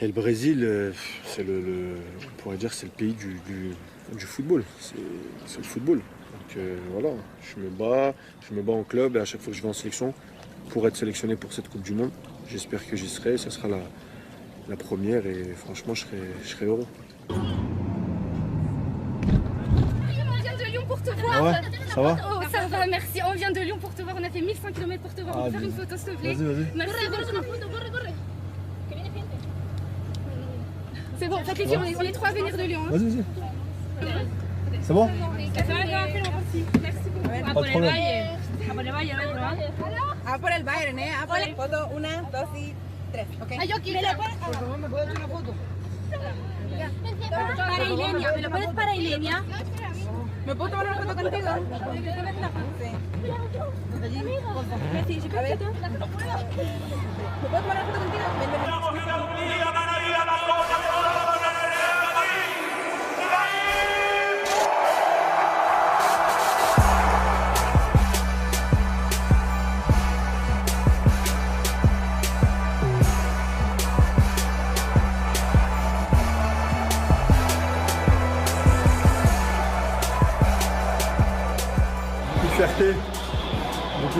Et le Brésil, on pourrait dire, c'est le pays du football. C'est le football. Donc voilà, je me bats en club et à chaque fois que je vais en sélection pour être sélectionné pour cette Coupe du Monde, j'espère que j'y serai. Ça sera la première et franchement, je serai heureux. Pour te voir. Ah ouais, ça va? Oh, ça va, merci. On vient de Lyon pour te voir. On a fait 1100 km pour te voir. On peut faire une photo, s'il te plaît. Vas-y. Merci beaucoup. C'est bon, faites les filles, on est trois à venir de Lyon. Hein. Vas-y. C'est bon? Merci beaucoup. Pas de problème. A por el Bayern, ¿eh? A por el foto. 1, 2 y 3. ¿Ok? Ay, yo quiero. Por favor, ¿me puedes hacer una foto? Para Ilenia, ¿me lo puedes para Ilenia? ¿Me puedo tomar una foto contigo? Sí. Allí, por favor. A ver. ¿Me puedo tomar una foto contigo?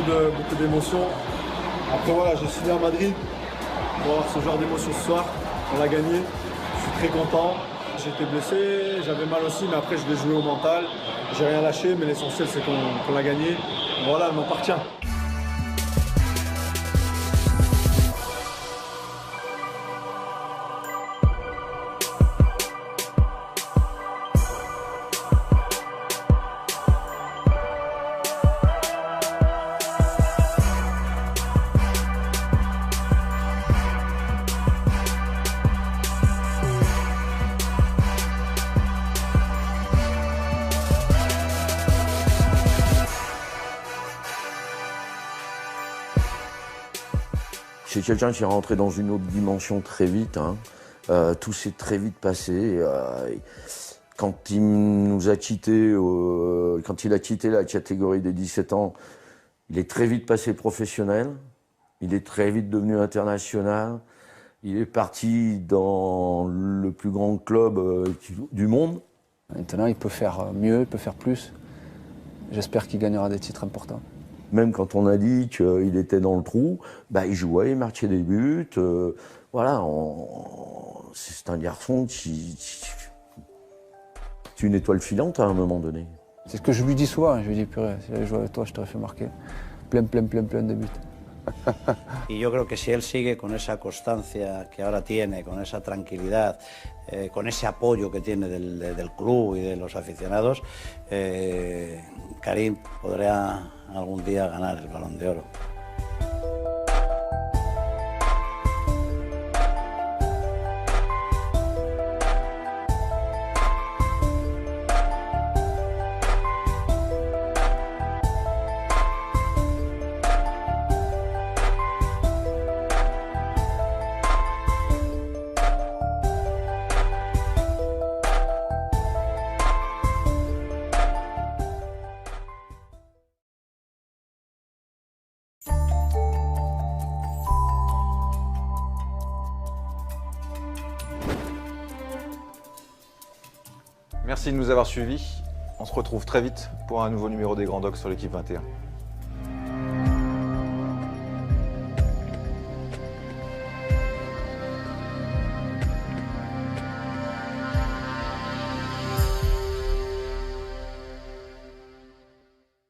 beaucoup d'émotions. Après voilà, j'ai signé à Madrid pour avoir ce genre d'émotion ce soir. On l'a gagné, je suis très content. J'étais blessé, j'avais mal aussi, mais après je l'ai joué au mental. J'ai rien lâché, mais l'essentiel c'est qu'on l'a gagné. Voilà, elle m'appartient. C'est quelqu'un qui est rentré dans une autre dimension très vite. Hein. Tout s'est très vite passé. Quand il nous a quittés, quand il a quitté la catégorie des 17 ans, il est très vite passé professionnel. Il est très vite devenu international. Il est parti dans le plus grand club du monde. Maintenant, il peut faire mieux, il peut faire plus. J'espère qu'il gagnera des titres importants. Même quand on a dit qu'il était dans le trou, bah, il jouait, il marquait des buts. Voilà, c'est un garçon qui est une étoile filante à un moment donné. C'est ce que je lui dis souvent. Je lui dis, purée, si j'avais joué avec toi, je t'aurais fait marquer plein de buts. Y yo creo que si él sigue con esa constancia que ahora tiene, con esa tranquilidad, con ese apoyo que tiene del club y de los aficionados, Karim podrá algún día ganar el Balón de Oro. Merci de nous avoir suivis. On se retrouve très vite pour un nouveau numéro des Grands Docs sur l'équipe 21.